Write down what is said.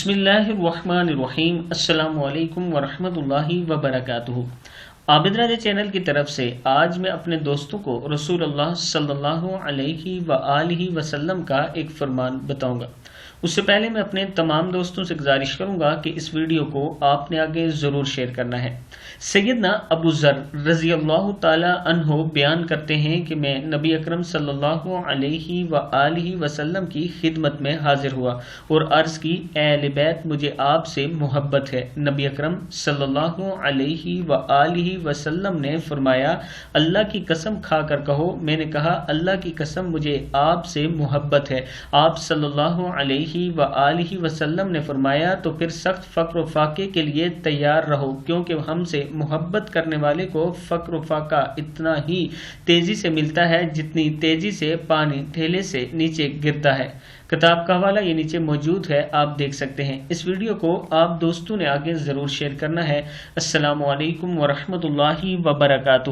بسم اللہ الرحمن الرحیم۔ السلام علیکم ورحمۃ اللہ وبرکاتہ۔ عابد راجہ چینل کی طرف سے آج میں اپنے دوستوں کو رسول اللہ صلی اللہ علیہ وآلہ وسلم کا ایک فرمان بتاؤں گا۔ اس سے پہلے میں اپنے تمام دوستوں سے گزارش کروں گا کہ اس ویڈیو کو آپ نے آگے ضرور شیئر کرنا ہے۔ سیدنا ابو ذر رضی اللہ تعالی عنہ بیان کرتے ہیں کہ میں نبی اکرم صلی اللہ علیہ وآلہ وسلم کی خدمت میں حاضر ہوا اور عرض کی، اے اہل بیت، مجھے آپ سے محبت ہے۔ نبی اکرم صلی اللہ علیہ وآلہ وسلم نے فرمایا، اللہ کی قسم کھا کر کہو۔ میں نے کہا، اللہ کی قسم مجھے آپ سے محبت ہے۔ آپ صلی اللہ علیہ وآلہ وسلم نے فرمایا، تو پھر سخت فقر و فاقے کے لیے تیار رہو، کیونکہ ہم سے محبت کرنے والے کو فقر و فاقہ اتنا ہی تیزی سے ملتا ہے جتنی تیزی سے پانی ٹھیلے سے نیچے گرتا ہے۔ کتاب کا حوالہ یہ نیچے موجود ہے، آپ دیکھ سکتے ہیں۔ اس ویڈیو کو آپ دوستوں نے آگے ضرور شیئر کرنا ہے۔ السلام علیکم ورحمۃ اللہ وبرکاتہ۔